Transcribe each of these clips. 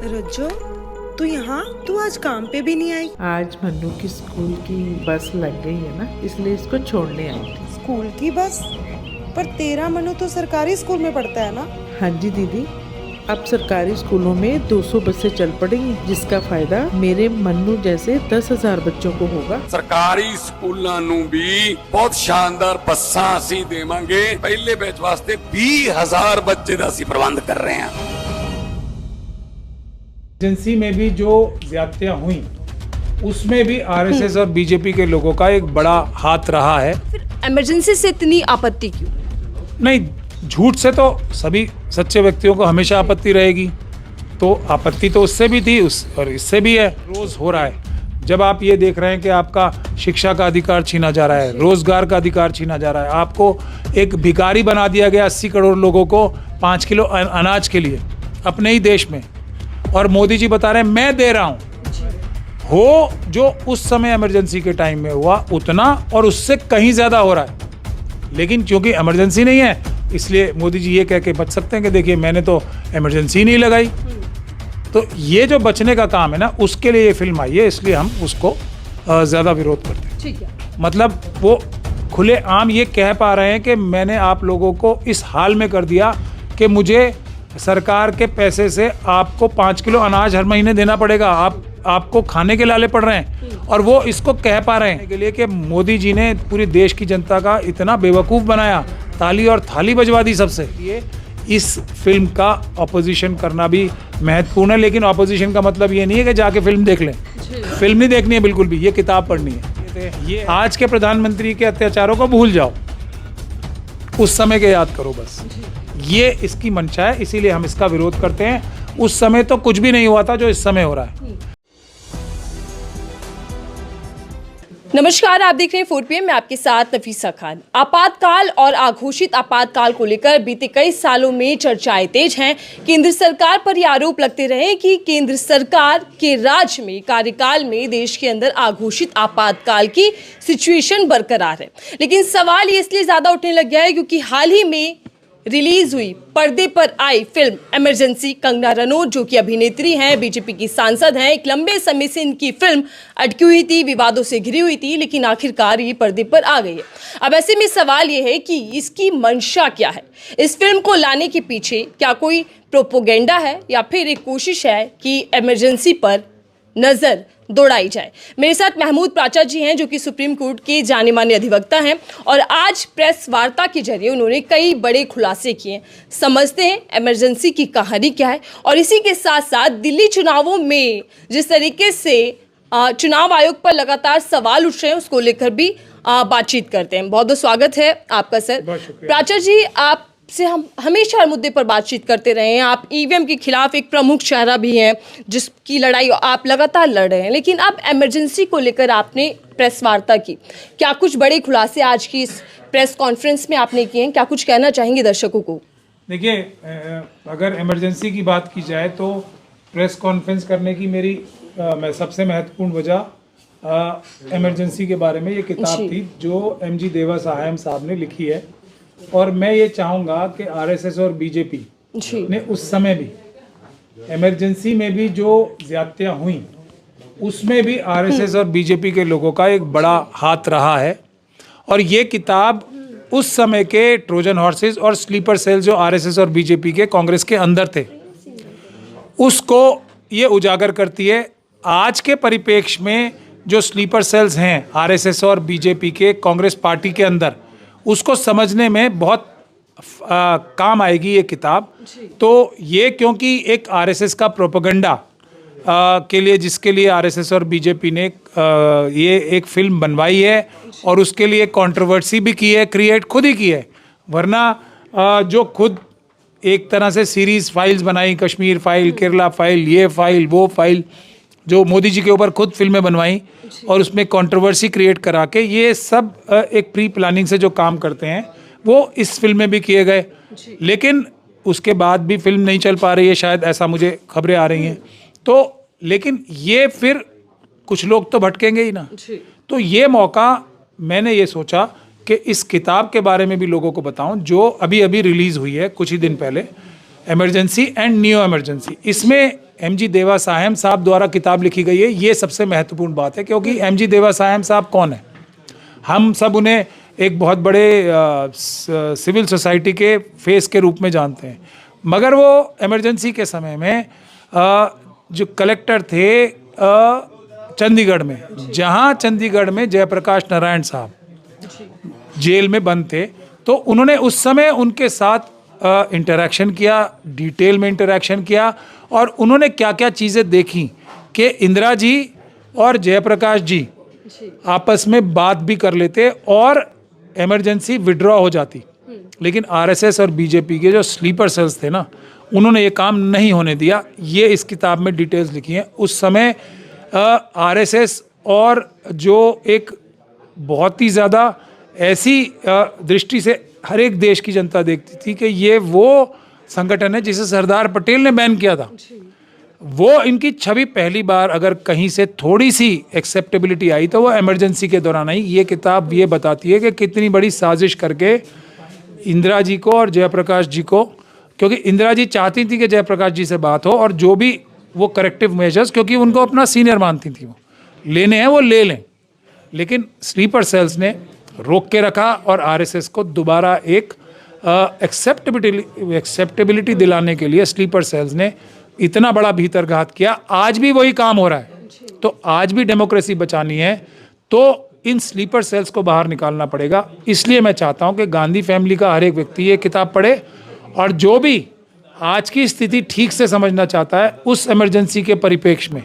रज्जो, तू आज काम पे भी नहीं आई? आज मन्नू की स्कूल की बस लग गई है ना, इसलिए इसको छोड़ने आई थी। स्कूल की बस? पर तेरा मन्नू तो सरकारी स्कूल में पढ़ता है ना? हाँ जी दीदी, अब सरकारी स्कूलों में 200 बसें चल पड़ेंगी, जिसका फायदा मेरे मन्नू जैसे 10,000 बच्चों को होगा। सरकारी स्कूलों ਨੂੰ भी बहुत शानदार बसां ਅਸੀਂ देवांगे। पहले बैच वास्ते 20,000 बच्चे ਦਾ ਅਸੀਂ प्रबंध कर रहे हैं। एजेंसी में भी जो ज्यादतियां हुई उसमें भी आरएसएस और बीजेपी के लोगों का एक बड़ा हाथ रहा है। फिर इमरजेंसी से इतनी आपत्ति क्यों? नहीं, झूठ से तो सभी सच्चे व्यक्तियों को हमेशा आपत्ति रहेगी, तो आपत्ति तो उससे भी थी और इससे भी है। रोज हो रहा है। जब आप ये देख रहे हैं कि आपका शिक्षा का अधिकार छीना जा रहा है, रोजगार का अधिकार छीना जा रहा है, आपको एक भिखारी बना दिया गया 80 करोड़ लोगों को 5 किलो अनाज के लिए अपने ही देश में, और मोदी जी बता रहे हैं मैं दे रहा हूं। हो जो उस समय इमरजेंसी के टाइम में हुआ उतना और उससे कहीं ज्यादा हो रहा है, लेकिन क्योंकि इमरजेंसी नहीं है इसलिए मोदी जी ये कह के बच सकते हैं कि देखिए मैंने तो इमरजेंसी नहीं लगाई। तो ये जो बचने का काम है ना, उसके लिए ये फिल्म आई है, इसलिए हम उसको ज्यादा विरोध करते हैं। ठीक है, मतलब वो खुले आम ये कह पा रहे हैं कि मैंने आप लोगों को इस हाल में कर दिया कि मुझे सरकार के पैसे से आपको 5 किलो अनाज हर महीने देना पड़ेगा, आपको खाने के लाले पड़ रहे हैं, और वो इसको कह पा रहे हैं के लिए कि मोदी जी ने पूरे देश की जनता का इतना बेवकूफ़ बनाया, ताली और थाली बजवा दी सबसे। ये इस फिल्म का ऑपोजिशन करना भी महत्वपूर्ण है, लेकिन ऑपोजिशन का मतलब ये नहीं है कि जाके फिल्म देख लें। फिल्म नहीं देखनी है बिल्कुल भी, ये किताब पढ़नी है। ये आज के प्रधानमंत्री के अत्याचारों को भूल जाओ, उस समय के याद करो बस। ये इसकी मंशा है, इसीलिए हम इसका विरोध करते हैं। उस समय तो कुछ भी नहीं हुआ था जो इस समय हो रहा है। नमस्कार, आप देख रहे हैं 4 PM में आपके साथ नफीसा खान। आपातकाल और अघोषित आपातकाल को लेकर बीते कई सालों में चर्चाएं तेज हैं। केंद्र सरकार पर यह आरोप लगते रहे कि केंद्र सरकार के राज में कार्यकाल में देश के अंदर अघोषित आपातकाल की सिचुएशन बरकरार है। लेकिन सवाल ये इसलिए ज्यादा उठने लग गया है क्योंकि हाल ही में रिलीज हुई, पर्दे पर आई फिल्म इमरजेंसी, कंगना रनौत जो कि अभिनेत्री हैं, बीजेपी की सांसद हैं, एक लंबे समय से इनकी फिल्म अटकी हुई थी, विवादों से घिरी हुई थी, लेकिन आखिरकार ये पर्दे पर आ गई है। अब ऐसे में सवाल ये है कि इसकी मंशा क्या है? इस फिल्म को लाने के पीछे क्या कोई प्रोपोगेंडा है या फिर एक कोशिश है कि इमरजेंसी पर नजर दौड़ाई जाए? मेरे साथ महमूद प्राचा जी हैं जो कि सुप्रीम कोर्ट के जाने माने अधिवक्ता हैं, और आज प्रेस वार्ता के जरिए उन्होंने कई बड़े खुलासे किए। समझते हैं इमरजेंसी की कहानी क्या है, और इसी के साथ साथ दिल्ली चुनावों में जिस तरीके से चुनाव आयोग पर लगातार सवाल उठ रहे हैं उसको लेकर भी बातचीत करते हैं। बहुत बहुत स्वागत है आपका सर। प्राचा जी, आप से हम हमेशा हर मुद्दे पर बातचीत करते रहे हैं। आप ईवीएम के खिलाफ एक प्रमुख चेहरा भी हैं जिसकी लड़ाई आप लगातार लड़ रहे हैं, लेकिन अब इमरजेंसी को लेकर आपने प्रेस वार्ता की। क्या कुछ बड़े खुलासे आज की इस प्रेस कॉन्फ्रेंस में आपने किए हैं? क्या कुछ कहना चाहेंगे दर्शकों को? देखिए, अगर इमरजेंसी की बात की जाए तो प्रेस कॉन्फ्रेंस करने की मेरी सबसे महत्वपूर्ण वजह इमरजेंसी के बारे में ये किताब थी जो MG देवा साहब साहब ने लिखी है, और मैं ये चाहूँगा कि आरएसएस और बीजेपी ने उस समय भी इमरजेंसी में भी जो ज्यादतियां हुई उसमें भी आरएसएस और बीजेपी के लोगों का एक बड़ा हाथ रहा है। और ये किताब उस समय के ट्रोजन हॉर्सेस और स्लीपर सेल जो आरएसएस और बीजेपी के कांग्रेस के अंदर थे उसको ये उजागर करती है। आज के परिप्रेक्ष्य में जो स्लीपर सेल्स हैं आरएसएस और बीजेपी के कांग्रेस पार्टी के अंदर, उसको समझने में बहुत काम आएगी ये किताब। तो ये क्योंकि एक आरएसएस का प्रोपेगेंडा के लिए, जिसके लिए आरएसएस और बीजेपी ने ये एक फिल्म बनवाई है और उसके लिए कंट्रोवर्सी भी की है, क्रिएट खुद ही की है। वरना जो खुद एक तरह से सीरीज फाइल्स बनाई, कश्मीर फाइल, केरला फाइल, ये फाइल, वो फाइल, जो मोदी जी के ऊपर खुद फिल्में बनवाई और उसमें कंट्रोवर्सी क्रिएट करा के, ये सब एक प्री प्लानिंग से जो काम करते हैं वो इस फिल्म में भी किए गए। लेकिन उसके बाद भी फिल्म नहीं चल पा रही है, शायद ऐसा मुझे खबरें आ रही हैं। तो लेकिन ये फिर कुछ लोग तो भटकेंगे ही ना। तो ये मौका मैंने ये सोचा कि इस किताब के बारे में भी लोगों को बताऊं जो अभी अभी रिलीज़ हुई है कुछ ही दिन पहले, इमरजेंसी एंड नियो इमरजेंसी। इसमें एमजी देवासाहेब साहब द्वारा किताब लिखी गई है, ये सबसे महत्वपूर्ण बात है, क्योंकि एमजी देवासाहेब साहब कौन है? हम सब उन्हें एक बहुत बड़े सिविल सोसाइटी के फेस के रूप में जानते हैं, मगर वो इमरजेंसी के समय में जो कलेक्टर थे चंडीगढ़ में, जहाँ चंडीगढ़ में जयप्रकाश नारायण साहब जेल में बंद थे, तो उन्होंने उस समय उनके साथ इंटरैक्शन किया, डिटेल में इंटरैक्शन किया, और उन्होंने क्या क्या चीज़ें देखी कि इंदिरा जी और जयप्रकाश जी आपस में बात भी कर लेते और इमरजेंसी विड्रॉ हो जाती। लेकिन आरएसएस और बीजेपी के जो स्लीपर सेल्स थे ना, उन्होंने ये काम नहीं होने दिया। ये इस किताब में डिटेल्स लिखी हैं। उस समय आरएसएस और जो एक बहुत ही ज़्यादा ऐसी दृष्टि से हर एक देश की जनता देखती थी कि ये वो संगठन है जिसे सरदार पटेल ने बैन किया था, वो इनकी छवि पहली बार अगर कहीं से थोड़ी सी एक्सेप्टेबिलिटी आई तो वो इमरजेंसी के दौरान आई। ये किताब ये बताती है कि कितनी बड़ी साजिश करके इंदिरा जी को और जयप्रकाश जी को, क्योंकि इंदिरा जी चाहती थी कि जयप्रकाश जी से बात हो और जो भी वो करेक्टिव मेजर्स, क्योंकि उनको अपना सीनियर मानती थी, वो लेने हैं वो ले लें, लेकिन स्लीपर सेल्स ने रोक के रखा और आरएसएस को दोबारा एक एक्सेप्टेबिलिटी दिलाने के लिए स्लीपर सेल्स ने इतना बड़ा भीतरघात किया। आज भी वही काम हो रहा है। तो आज भी डेमोक्रेसी बचानी है तो इन स्लीपर सेल्स को बाहर निकालना पड़ेगा। इसलिए मैं चाहता हूं कि गांधी फैमिली का हर एक व्यक्ति ये किताब पढ़े, और जो भी आज की स्थिति ठीक से समझना चाहता है उस इमरजेंसी के परिप्रेक्ष्य में,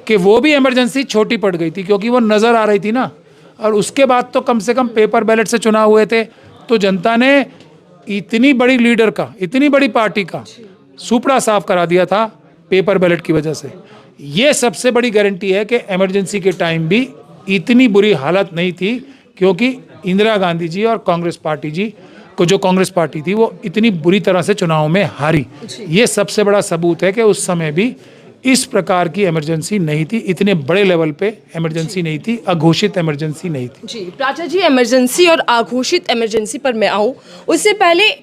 कि वो भी इमरजेंसी छोटी पड़ गई थी क्योंकि वो नज़र आ रही थी ना, और उसके बाद तो कम से कम पेपर बैलेट से चुनाव हुए थे, तो जनता ने इतनी बड़ी लीडर का, इतनी बड़ी पार्टी का सुपड़ा साफ करा दिया था पेपर बैलेट की वजह से। ये सबसे बड़ी गारंटी है कि इमरजेंसी के टाइम भी इतनी बुरी हालत नहीं थी, क्योंकि इंदिरा गांधी जी और कांग्रेस पार्टी जी को, जो कांग्रेस पार्टी थी, वो इतनी बुरी तरह से चुनाव में हारी। ये सबसे बड़ा सबूत है कि उस समय भी इस प्रकार की इमरजेंसी नहीं थी, इतने बड़े लेवल पे इमरजेंसी नहीं थी, अघोषित इमरजेंसी नहीं थी। जी प्राचा जी, इमरजेंसी और अघोषित इमरजेंसी पर मैं आऊँ उससे पहले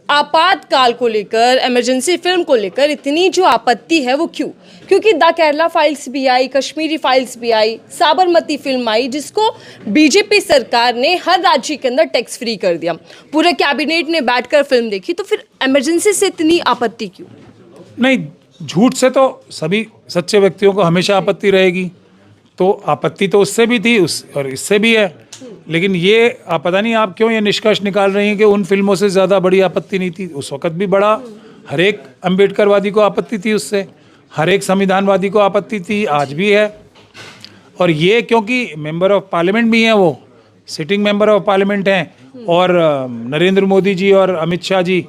आपातकाल को लेकर, इमरजेंसी फिल्म को लेकर इतनी जो आपत्ति है वो क्यों? क्योंकि द केरला फाइल्स भी आई, कश्मीरी फाइल्स भी आई, साबरमती फिल्म आई, जिसको बीजेपी सरकार ने हर राज्य के अंदर टैक्स फ्री कर दिया, पूरे कैबिनेट ने बैठकर फिल्म देखी, तो फिर इमरजेंसी से इतनी आपत्ति क्यों? नहीं, झूठ से तो सभी सच्चे व्यक्तियों को हमेशा आपत्ति रहेगी, तो आपत्ति तो उससे भी थी और इससे भी है। लेकिन ये पता नहीं आप क्यों ये निष्कर्ष निकाल रही हैं कि उन फिल्मों से ज़्यादा बड़ी आपत्ति नहीं थी। उस वक्त भी बड़ा, हर एक अम्बेडकरवादी को आपत्ति थी उससे, हर एक संविधानवादी को आपत्ति थी, आज भी है। और ये क्योंकि मेंबर ऑफ पार्लियामेंट भी हैं, वो सिटिंग मेंबर ऑफ पार्लियामेंट हैं, और नरेंद्र मोदी जी और अमित शाह जी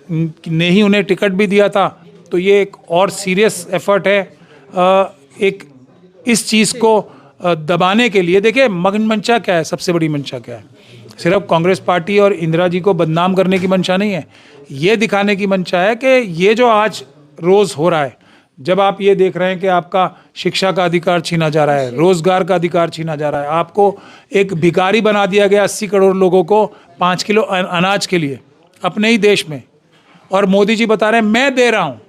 ने ही उन्हें टिकट भी दिया था, तो ये एक और सीरियस एफर्ट है एक इस चीज़ को दबाने के लिए। देखिए, मंशा क्या है, सबसे बड़ी मंशा क्या है? सिर्फ कांग्रेस पार्टी और इंदिरा जी को बदनाम करने की मंशा नहीं है, ये दिखाने की मंशा है कि ये जो आज रोज़ हो रहा है, जब आप ये देख रहे हैं कि आपका शिक्षा का अधिकार छीना जा रहा है, रोजगार का अधिकार छीना जा रहा है, आपको एक भिखारी बना दिया गया 80 करोड़ लोगों को 5 किलो अनाज के लिए अपने ही देश में, और मोदी जी बता रहे हैं मैं दे रहा हूँ।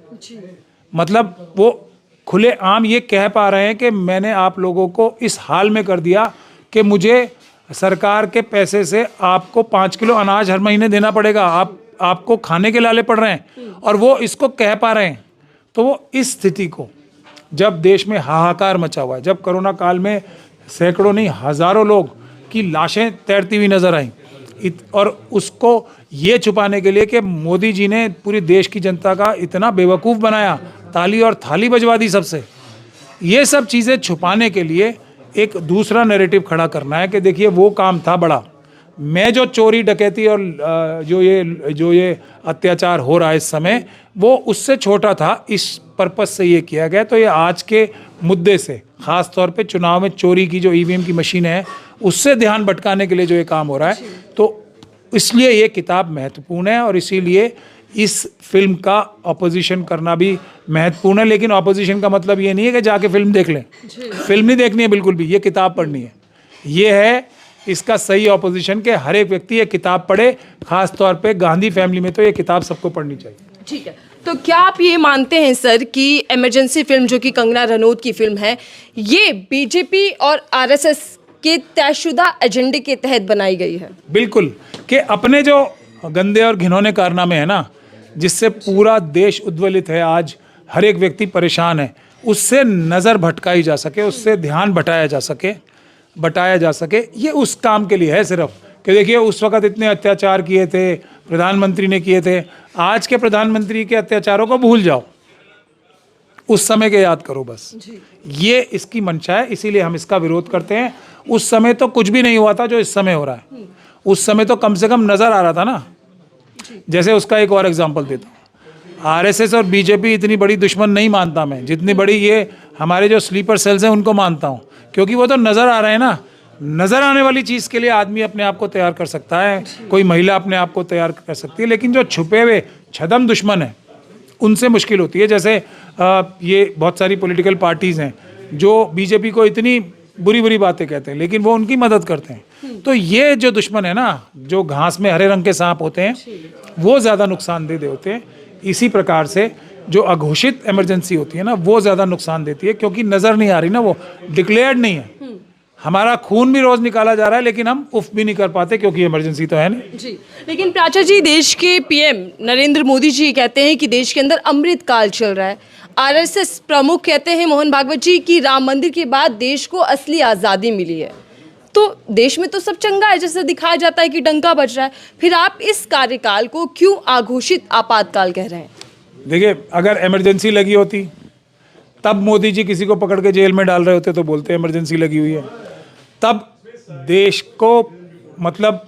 मतलब वो खुले आम ये कह पा रहे हैं कि मैंने आप लोगों को इस हाल में कर दिया कि मुझे सरकार के पैसे से आपको 5 किलो अनाज हर महीने देना पड़ेगा, आपको खाने के लाले पड़ रहे हैं, और वो इसको कह पा रहे हैं। तो वो इस स्थिति को, जब देश में हाहाकार मचा हुआ है, जब कोरोना काल में सैकड़ों नहीं हज़ारों लोग की लाशें तैरती हुई नजर आई, और उसको ये छुपाने के लिए कि मोदी जी ने पूरे देश की जनता का इतना बेवकूफ़ बनाया, ताली और थाली बजवा दी सबसे, ये सब चीज़ें छुपाने के लिए एक दूसरा नैरेटिव खड़ा करना है कि देखिए वो काम था बड़ा, मैं जो चोरी डकैती और जो ये अत्याचार हो रहा है इस समय, वो उससे छोटा था, इस पर्पस से ये किया गया। तो ये आज के मुद्दे से, ख़ास तौर पे चुनाव में चोरी की जो ईवीएम की मशीन है, उससे ध्यान भटकाने के लिए जो ये काम हो रहा है, तो इसलिए ये किताब महत्वपूर्ण है, और इसीलिए इस फिल्म का ऑपोजिशन करना भी महत्वपूर्ण है। लेकिन ऑपोजिशन का मतलब ये नहीं है कि जाके फिल्म देख लें, फिल्म नहीं देखनी है बिल्कुल भी, ये किताब पढ़नी है। ये है इसका सही ऑपोजिशन के हर एक व्यक्ति ये किताब पढ़े, खास तौर पे गांधी फैमिली में तो ये किताब सबको पढ़नी चाहिए। ठीक है, तो क्या आप ये मानते हैं सर कि इमरजेंसी फिल्म जो कि कंगना रनौत की फिल्म है, ये बीजेपी और आरएसएस के तयशुदा एजेंडे के तहत बनाई गई है? बिल्कुल, कि अपने जो गंदे और घिनौने कारनामे हैं ना, जिससे पूरा देश उद्वेलित है, आज हर एक व्यक्ति परेशान है, उससे नज़र भटकाई जा सके, उससे ध्यान बटाया जा सके, ये उस काम के लिए है सिर्फ। कि देखिए उस वक़्त इतने अत्याचार किए थे, प्रधानमंत्री ने किए थे, आज के प्रधानमंत्री के अत्याचारों को भूल जाओ, उस समय के याद करो बस। ये इसकी मंशा है, इसीलिए हम इसका विरोध करते हैं। उस समय तो कुछ भी नहीं हुआ था जो इस समय हो रहा है, उस समय तो कम से कम नज़र आ रहा था ना। जैसे उसका एक और एग्जांपल देता हूँ, आरएसएस और बीजेपी इतनी बड़ी दुश्मन नहीं मानता मैं, जितनी बड़ी ये हमारे जो स्लीपर सेल्स हैं उनको मानता हूँ, क्योंकि वो तो नज़र आ रहे हैं ना। नज़र आने वाली चीज़ के लिए आदमी अपने आप को तैयार कर सकता है, कोई महिला अपने आप को तैयार कर सकती है, लेकिन जो छुपे हुए छदम दुश्मन है उनसे मुश्किल होती है। जैसे ये बहुत सारी पॉलिटिकल पार्टीज़ हैं जो बीजेपी को इतनी बुरी बुरी बातें कहते हैं, लेकिन वो उनकी मदद करते हैं। तो ये जो दुश्मन है ना, जो घास में हरे रंग के सांप होते हैं, वो ज़्यादा नुकसानदेह होते हैं। इसी प्रकार से जो अघोषित इमरजेंसी होती है ना, वो ज़्यादा नुकसान देती है, क्योंकि नज़र नहीं आ रही ना, वो डिक्लेयर्ड नहीं है। हमारा खून भी रोज़ निकाला जा रहा है, लेकिन हम उफ भी नहीं कर पाते, क्योंकि इमरजेंसी तो है नहीं। जी, लेकिन प्राचा जी, देश के पीएम नरेंद्र मोदी जी कहते हैं कि देश के अंदर अमृत काल चल रहा है। आरएसएस प्रमुख कहते हैं मोहन भागवत जी कि राम मंदिर के बाद देश को असली आज़ादी मिली है। तो देश में तो सब चंगा है, जैसे दिखाया जाता है कि डंका बज रहा है, फिर आप इस कार्यकाल को क्यों आघोषित आपातकाल कह रहे हैं? देखिए, अगर इमरजेंसी लगी होती तब मोदी जी किसी को पकड़ के जेल में डाल रहे होते तो बोलते इमरजेंसी लगी हुई है। तब देश को मतलब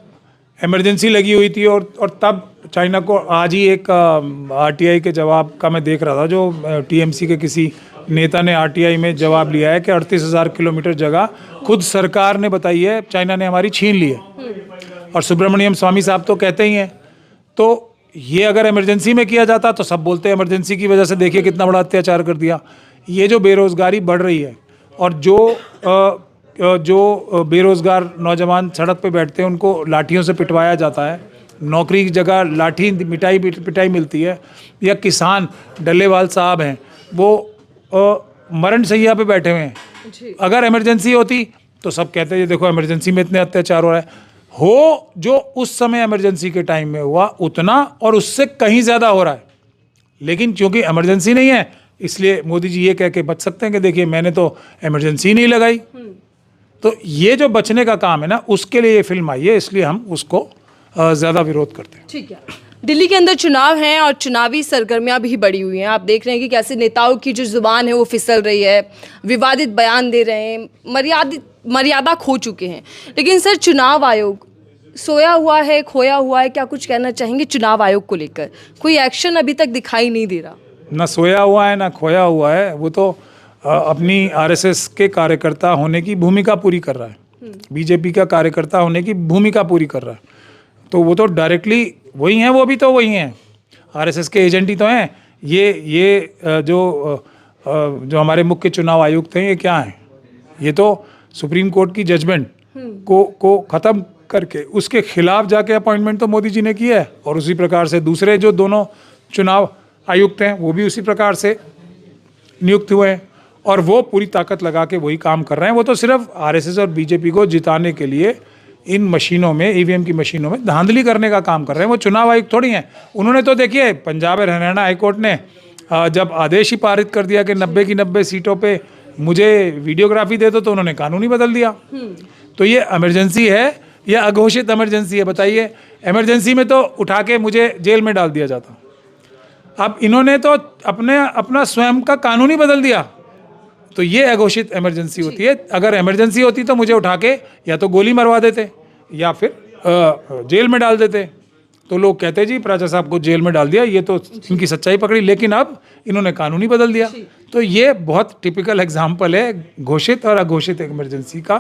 इमरजेंसी लगी हुई थी, और तब चाइना को आज ही एक आरटीआई के जवाब का मैं देख रहा था, जो टीएमसी के किसी नेता ने आरटीआई में जवाब लिया है कि 38,000 किलोमीटर जगह खुद सरकार ने बताई है चाइना ने हमारी छीन ली है। और सुब्रमण्यम स्वामी साहब तो कहते ही हैं। तो ये अगर इमरजेंसी में किया जाता तो सब बोलते हैं इमरजेंसी की वजह से देखिए कितना बड़ा अत्याचार कर दिया। ये जो बेरोज़गारी बढ़ रही है, और जो बेरोज़गार नौजवान सड़क पे बैठते हैं उनको लाठियों से पिटवाया जाता है, नौकरी की जगह लाठी पिटाई मिलती है, या किसान डल्लेवाल साहब हैं वो मरण शैया पे बैठे हुए हैं। अगर इमरजेंसी होती तो सब कहते हैं ये देखो इमरजेंसी में इतने अत्याचार हो रहा है। हो जो उस समय इमरजेंसी के टाइम में हुआ उतना और उससे कहीं ज़्यादा हो रहा है, लेकिन क्योंकि इमरजेंसी नहीं है इसलिए मोदी जी ये कह के बच सकते हैं कि देखिए मैंने तो इमरजेंसी नहीं लगाई। तो ये जो बचने का काम है ना, उसके लिए ये फिल्म आई है, इसलिए हम उसको ज़्यादा विरोध करते हैं। ठीक है, दिल्ली के अंदर चुनाव हैं और चुनावी सरगर्मियां भी बढ़ी हुई हैं। आप देख रहे हैं कि कैसे नेताओं की जो जुबान है वो फिसल रही है, विवादित बयान दे रहे हैं, मर्यादा खो चुके हैं। लेकिन सर, चुनाव आयोग सोया हुआ है, खोया हुआ है, क्या कुछ कहना चाहेंगे चुनाव आयोग को लेकर? कोई एक्शन अभी तक दिखाई नहीं दे रहा। ना सोया हुआ है ना खोया हुआ है, वो तो अपनी आरएसएस के कार्यकर्ता होने की भूमिका पूरी कर रहा है, बीजेपी का कार्यकर्ता होने की भूमिका पूरी कर रहा है। तो वो तो डायरेक्टली वही हैं, वो भी तो वही हैं, आरएसएस के एजेंट ही तो हैं। ये जो हमारे मुख्य चुनाव आयुक्त हैं, ये क्या हैं? ये तो सुप्रीम कोर्ट की जजमेंट को ख़त्म करके उसके खिलाफ जाके अपॉइंटमेंट तो मोदी जी ने किया है, और उसी प्रकार से दूसरे जो दोनों चुनाव आयुक्त हैं वो भी उसी प्रकार से नियुक्त हुए हैं, और वो पूरी ताकत लगा के वही काम कर रहे हैं। वो तो सिर्फ आरएसएस और बीजेपी को जिताने के लिए इन मशीनों में, ईवीएम की मशीनों में धांधली करने का काम कर रहे हैं। वो चुनाव आयुक्त थोड़ी हैं। उन्होंने तो देखिए पंजाब और हरियाणा हाईकोर्ट ने जब आदेश ही पारित कर दिया कि 90 की 90 सीटों पे मुझे वीडियोग्राफी दे दो, तो उन्होंने कानून ही बदल दिया। तो ये इमरजेंसी है या अघोषित इमरजेंसी है, बताइए? इमरजेंसी में तो उठा के मुझे जेल में डाल दिया जाता। अब इन्होंने तो अपना स्वयं का कानून ही बदल दिया। तो ये अघोषित इमरजेंसी होती है। अगर इमरजेंसी होती तो मुझे उठा के या तो गोली मरवा देते या फिर जेल में डाल देते। तो लोग कहते जी प्राचा साहब को जेल में डाल दिया, ये तो इनकी सच्चाई पकड़ी। लेकिन अब इन्होंने कानून ही बदल दिया। तो ये बहुत टिपिकल एग्जाम्पल है घोषित और अघोषित इमरजेंसी का।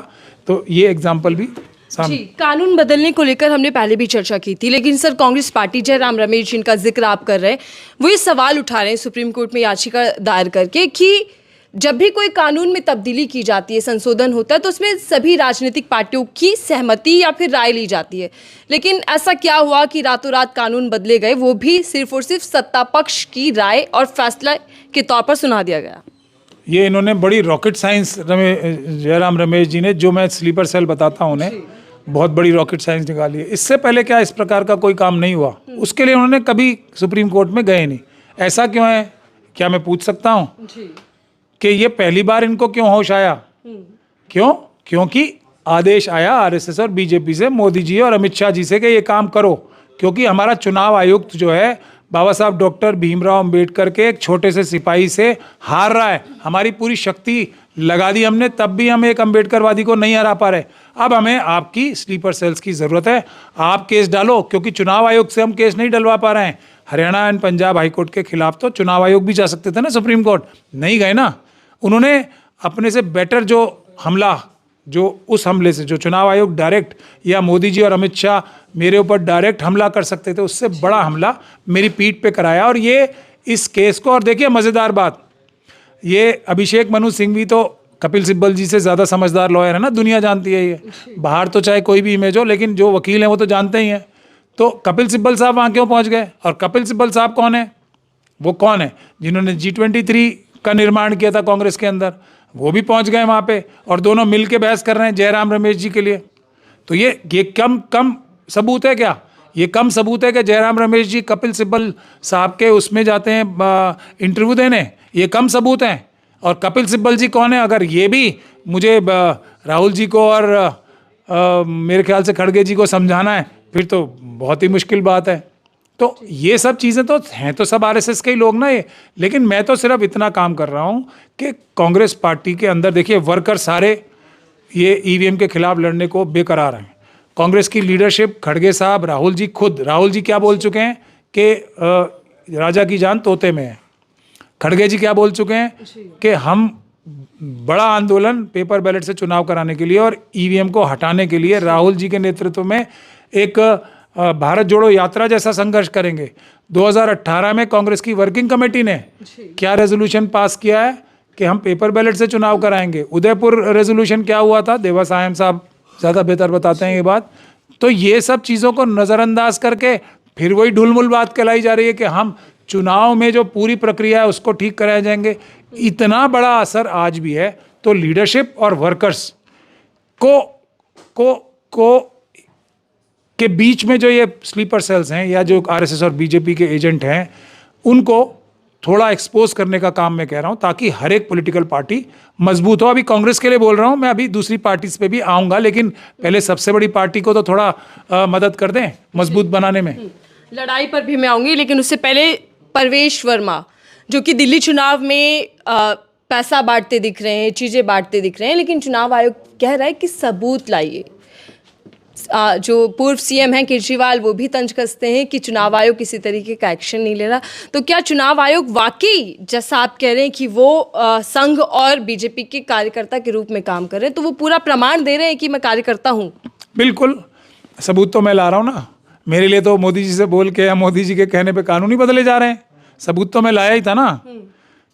तो ये एग्जाम्पल भी जी, कानून बदलने को लेकर हमने पहले भी चर्चा की थी, लेकिन सर कांग्रेस पार्टी, जयराम रमेश जिनका जिक्र आप कर रहे हैं, वो ये सवाल उठा रहे हैं सुप्रीम कोर्ट में याचिका दायर करके कि जब भी कोई कानून में तब्दीली की जाती है, संशोधन होता है, तो उसमें सभी राजनीतिक पार्टियों की सहमति या फिर राय ली जाती है। लेकिन ऐसा क्या हुआ कि रातों रात कानून बदले गए, वो भी सिर्फ और सिर्फ सत्ता पक्ष की राय और फैसला के तौर पर सुना दिया गया। ये इन्होंने बड़ी रॉकेट साइंस जयराम रमेश जी ने, जो मैं स्लीपर सेल बताता हूँ उन्हें, बहुत बड़ी रॉकेट साइंस निकाली है। इससे पहले क्या इस प्रकार का कोई काम नहीं हुआ, उसके लिए उन्होंने कभी सुप्रीम कोर्ट में गए नहीं। ऐसा क्यों है, क्या मैं पूछ सकता हूँ कि ये पहली बार इनको क्यों होश आया? क्यों? क्योंकि आदेश आया आरएसएस और बीजेपी से, मोदी जी और अमित शाह जी से, कि ये काम करो। क्योंकि हमारा चुनाव आयुक्त जो है बाबा साहब डॉक्टर भीमराव अंबेडकर के एक छोटे से सिपाही से हार रहा है। हमारी पूरी शक्ति लगा दी हमने, तब भी हम एक अंबेडकरवादी को नहीं हरा पा रहे। अब हमें आपकी स्लीपर सेल्स की ज़रूरत है, आप केस डालो, क्योंकि चुनाव आयोग से हम केस नहीं डलवा पा रहे हैं। हरियाणा एंड पंजाब हाईकोर्ट के खिलाफ तो चुनाव आयोग भी जा सकते थे ना, सुप्रीम कोर्ट नहीं गए ना। उन्होंने अपने से बेटर जो हमला, जो उस हमले से जो चुनाव आयोग डायरेक्ट, या मोदी जी और अमित शाह मेरे ऊपर डायरेक्ट हमला कर सकते थे, उससे बड़ा हमला मेरी पीठ पे कराया। और ये इस केस को, और देखिए मज़ेदार बात, ये अभिषेक मनु सिंह भी तो कपिल सिब्बल जी से ज़्यादा समझदार लॉयर है ना, दुनिया जानती है। ये बाहर तो चाहे कोई भी इमेज हो, लेकिन जो वकील हैं वो तो जानते ही हैं। तो कपिल सिब्बल साहब वहाँ क्यों पहुँच गए? और कपिल सिब्बल साहब कौन है? वो कौन है जिन्होंने G23 का निर्माण किया था कांग्रेस के अंदर, वो भी पहुंच गए वहाँ पे, और दोनों मिल के बहस कर रहे हैं जयराम रमेश जी के लिए। तो ये कम सबूत है क्या? ये कम सबूत है कि जयराम रमेश जी कपिल सिब्बल साहब के उसमें जाते हैं इंटरव्यू देने? ये कम सबूत हैं। और कपिल सिब्बल जी कौन है? अगर ये भी मुझे राहुल जी को और मेरे ख्याल से खड़गे जी को समझाना है, फिर तो बहुत ही मुश्किल बात है। तो ये सब चीज़ें तो हैं, तो सब आरएसएस के ही लोग ना ये। लेकिन मैं तो सिर्फ इतना काम कर रहा हूँ कि कांग्रेस पार्टी के अंदर देखिए वर्कर सारे ये ईवीएम के खिलाफ लड़ने को बेकरार हैं। कांग्रेस की लीडरशिप, खड़गे साहब, राहुल जी खुद, राहुल जी क्या बोल चुके हैं कि राजा की जान तोते में है। खड़गे जी क्या बोल चुके हैं कि हम बड़ा आंदोलन पेपर बैलेट से चुनाव कराने के लिए और ईवीएम को हटाने के लिए राहुल जी के नेतृत्व में एक भारत जोड़ो यात्रा जैसा संघर्ष करेंगे। 2018 में कांग्रेस की वर्किंग कमेटी ने क्या रेजोल्यूशन पास किया है कि हम पेपर बैलेट से चुनाव कराएंगे। उदयपुर रेजोल्यूशन क्या हुआ था, देवा सायम साहब ज़्यादा बेहतर बताते हैं ये बात। तो ये सब चीज़ों को नज़रअंदाज करके फिर वही ढुलमुल बात कहलाई जा रही है कि हम चुनाव में जो पूरी प्रक्रिया है उसको ठीक कराए जाएंगे। इतना बड़ा असर आज भी है, तो लीडरशिप और वर्कर्स को के बीच में जो ये स्लीपर सेल्स हैं, या जो आरएसएस और बीजेपी के एजेंट हैं, उनको थोड़ा एक्सपोज करने का काम मैं कह रहा हूं, ताकि हर एक पॉलिटिकल पार्टी मजबूत हो। अभी कांग्रेस के लिए बोल रहा हूं मैं, अभी दूसरी पार्टीज पे भी आऊंगा, लेकिन पहले सबसे बड़ी पार्टी को तो थोड़ा मदद कर दें मजबूत बनाने में। लड़ाई पर भी मैं आऊंगी, लेकिन उससे पहले परवेश वर्मा, जो कि दिल्ली चुनाव में पैसा बांटते दिख रहे हैं, चीज़ें बांटते दिख रहे हैं, लेकिन चुनाव आयोग कह रहा है कि सबूत लाइए। जो पूर्व सीएम हैं केजरीवाल, वो भी तंज कसते हैं कि चुनाव आयोग किसी तरीके का एक्शन नहीं ले रहा। तो क्या चुनाव आयोग वाकई, जैसा आप कह रहे हैं कि वो संघ और बीजेपी के कार्यकर्ता के रूप में काम कर रहे हैं, तो वो पूरा प्रमाण दे रहे हैं कि मैं कार्यकर्ता हूँ? बिल्कुल, सबूत तो मैं ला रहा हूँ ना। मेरे लिए तो मोदी जी से बोल के या मोदी जी के कहने पे कानून ही बदले जा रहे हैं। सबूत तो मैं लाया ही था ना।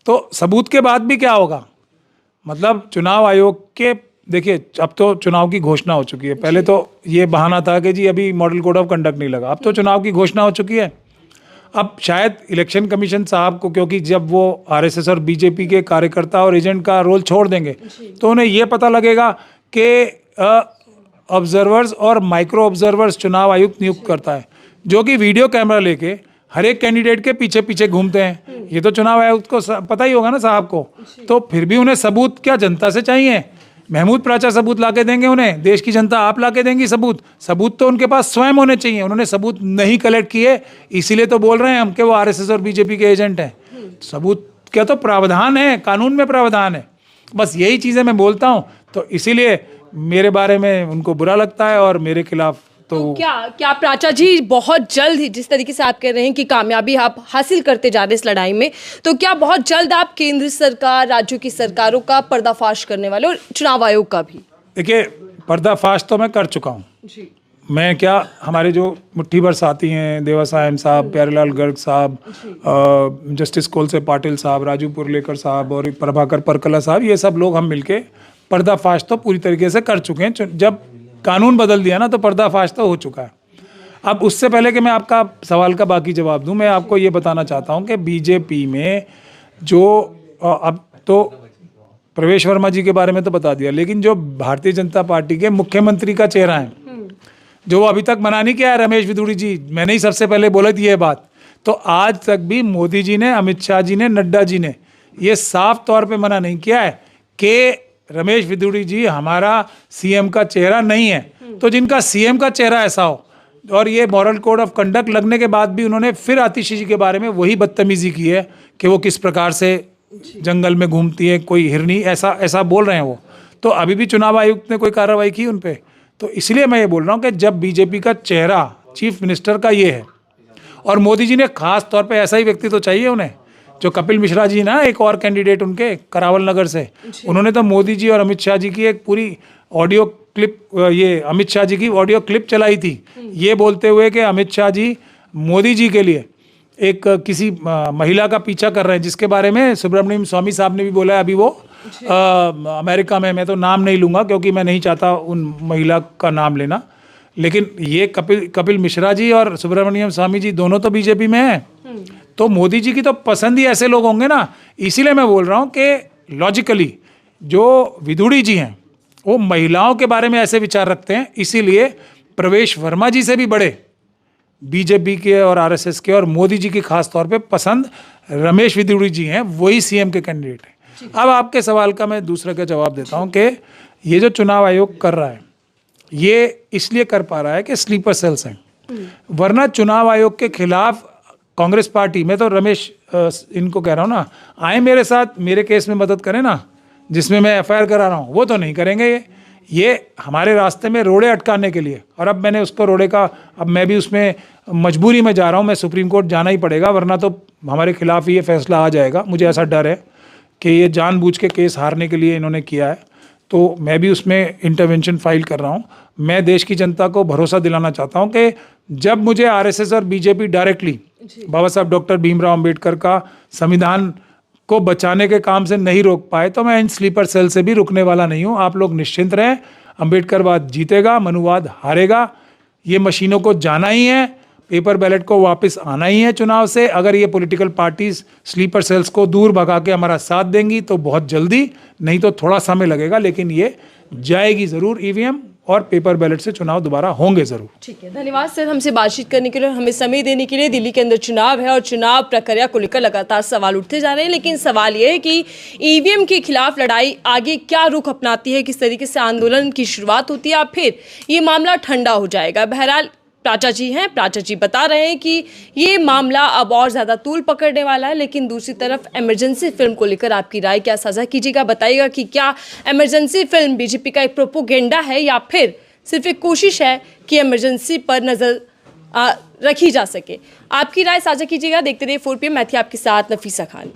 तो सबूत के बाद भी क्या होगा? मतलब चुनाव आयोग के, देखिए अब तो चुनाव की घोषणा हो चुकी है। पहले तो ये बहाना था कि जी अभी मॉडल कोड ऑफ कंडक्ट नहीं लगा, अब तो चुनाव की घोषणा हो चुकी है। अब शायद इलेक्शन कमीशन साहब को, क्योंकि जब वो आरएसएस और बीजेपी के कार्यकर्ता और एजेंट का रोल छोड़ देंगे तो उन्हें ये पता लगेगा कि ऑब्जर्वर्स और माइक्रो ऑब्जर्वर्स चुनाव आयुक्त नियुक्त करता है, जो कि वीडियो कैमरा लेके हर एक कैंडिडेट के पीछे पीछे घूमते हैं। ये तो चुनाव आयुक्त को पता ही होगा ना साहब को। तो फिर भी उन्हें सबूत क्या जनता से चाहिए? महमूद प्राचा सबूत लाके देंगे उन्हें? देश की जनता आप लाके देंगी सबूत? सबूत तो उनके पास स्वयं होने चाहिए। उन्होंने सबूत नहीं कलेक्ट किए, इसीलिए तो बोल रहे हैं हम कि वो आरएसएस और बीजेपी के एजेंट हैं। सबूत क्या तो प्रावधान है, कानून में प्रावधान है। बस यही चीज़ें मैं बोलता हूँ, तो इसीलिए मेरे बारे में उनको बुरा लगता है और मेरे खिलाफ तो क्या प्राचा जी बहुत जल्द ही, जिस तरीके से आप कह रहे हैं कि कामयाबी आप हासिल करते जा रहे हैं इस लड़ाई में, तो क्या बहुत जल्द आप केंद्र सरकार, राज्यों की सरकारों का पर्दाफाश करने वाले, और चुनाव आयोग का भी? देखिए, पर्दाफाश तो मैं कर चुका हूँ। मैं क्या, हमारे जो मुट्ठी भर साथी हैं, देवा सायन साहब, प्यारेलाल गर्ग साहब, जस्टिस कोलसे पाटिल साहब, राजू पुरलेकर साहब और प्रभाकर परकला साहब, ये सब लोग हम मिलके पर्दाफाश तो पूरी तरीके से कर चुके हैं। जब कानून बदल दिया ना तो पर्दाफाश तो हो चुका है। अब उससे पहले कि मैं आपका सवाल का बाकी जवाब दूं, मैं आपको ये बताना चाहता हूं कि बीजेपी में जो अब तो प्रवेश वर्मा जी के बारे में तो बता दिया, लेकिन जो भारतीय जनता पार्टी के मुख्यमंत्री का चेहरा है, जो अभी तक मना नहीं किया है, रमेश विदुड़ी जी, मैंने ही सबसे पहले बोला थी ये बात, तो आज तक भी मोदी जी ने, अमित शाह जी ने, नड्डा जी ने ये साफ तौर पे मना नहीं किया है कि रमेश विदुड़ी जी हमारा सीएम का चेहरा नहीं है। तो जिनका सीएम का चेहरा ऐसा हो और ये मॉरल कोड ऑफ कंडक्ट लगने के बाद भी उन्होंने फिर आतिशी जी के बारे में वही बदतमीजी की है कि वो किस प्रकार से जंगल में घूमती है, कोई हिरनी, ऐसा बोल रहे हैं वो। तो अभी भी चुनाव आयुक्त ने कोई कार्रवाई की उन पे? तो इसलिए मैं ये बोल रहा हूँ कि जब बीजेपी का चेहरा चीफ मिनिस्टर का ये है और मोदी जी ने खास तौर पे ऐसा ही व्यक्ति तो चाहिए उन्हें, जो कपिल मिश्रा जी ना, एक और कैंडिडेट उनके करावल नगर से, उन्होंने तो मोदी जी और अमित शाह जी की एक पूरी ऑडियो क्लिप, ये अमित शाह जी की ऑडियो क्लिप चलाई थी, ये बोलते हुए कि अमित शाह जी मोदी जी के लिए एक किसी महिला का पीछा कर रहे हैं, जिसके बारे में सुब्रमण्यम स्वामी साहब ने भी बोला है अभी वो अमेरिका में। मैं तो नाम नहीं लूँगा क्योंकि मैं नहीं चाहता उन महिला का नाम लेना, लेकिन ये कपिल मिश्रा जी और सुब्रमण्यम स्वामी जी दोनों तो बीजेपी में हैं। तो मोदी जी की तो पसंद ही ऐसे लोग होंगे ना। इसीलिए मैं बोल रहा हूँ कि लॉजिकली जो विदुड़ी जी हैं वो महिलाओं के बारे में ऐसे विचार रखते हैं, इसीलिए प्रवेश वर्मा जी से भी बड़े बीजेपी के और आरएसएस के और मोदी जी की खास तौर पे पसंद रमेश विदुड़ी जी हैं, वही सीएम के कैंडिडेट हैं। अब आपके सवाल का मैं दूसरे का जवाब देता हूं कि ये जो चुनाव आयोग कर रहा है ये इसलिए कर पा रहा है कि स्लीपर सेल्स हैं, वरना चुनाव आयोग के खिलाफ कांग्रेस पार्टी में तो रमेश इनको कह रहा हूँ ना, आए मेरे साथ मेरे केस में मदद करें ना, जिसमें मैं एफआईआर करा रहा हूँ, वो तो नहीं करेंगे। ये हमारे रास्ते में रोड़े अटकाने के लिए, और अब मैंने उसको रोड़े का, अब मैं भी उसमें मजबूरी में जा रहा हूँ, मैं सुप्रीम कोर्ट जाना ही पड़ेगा, वरना तो हमारे खिलाफ ही ये फैसला आ जाएगा। मुझे ऐसा डर है कि ये जानबूझ के केस हारने के लिए इन्होंने किया है, तो मैं भी उसमें इंटरवेंशन फाइल कर रहा हूँ। मैं देश की जनता को भरोसा दिलाना चाहता हूँ कि जब मुझे आरएसएस और बीजेपी डायरेक्टली बाबा साहब डॉक्टर भीमराव अंबेडकर का संविधान को बचाने के काम से नहीं रोक पाए, तो मैं इन स्लीपर सेल से भी रुकने वाला नहीं हूँ। आप लोग निश्चिंत रहें, अंबेडकरवाद जीतेगा, मनुवाद हारेगा। ये मशीनों को जाना ही है, पेपर बैलेट को वापस आना ही है चुनाव से। अगर ये पॉलिटिकल पार्टीज स्लीपर सेल्स को दूर भगा के हमारा साथ देंगी तो बहुत जल्दी, नहीं तो थोड़ा समय लगेगा, लेकिन ये जाएगी ज़रूर। ईवीएम और पेपर बैलेट से चुनाव दोबारा होंगे ज़रूर। ठीक है, धन्यवाद सर हमसे बातचीत करने के लिए, हमें समय देने के लिए। दिल्ली के अंदर चुनाव है और चुनाव प्रक्रिया को लेकर लगातार सवाल उठते जा रहे हैं, लेकिन सवाल ये है कि ईवीएम के खिलाफ लड़ाई आगे क्या रुख अपनाती है, किस तरीके से आंदोलन की शुरुआत होती है, फिर ये मामला ठंडा हो जाएगा। बहरहाल प्राचा जी हैं, प्राचा जी बता रहे हैं कि ये मामला अब और ज़्यादा तूल पकड़ने वाला है। लेकिन दूसरी तरफ इमरजेंसी फिल्म को लेकर आपकी राय क्या साझा कीजिएगा, बताइएगा कि क्या इमरजेंसी फिल्म बीजेपी का एक प्रोपोगेंडा है या फिर सिर्फ एक कोशिश है कि इमरजेंसी पर नज़र रखी जा सके। आपकी राय साझा कीजिएगा। देखते रहिए 4PM, मैं थी आपके साथ नफीसा खान।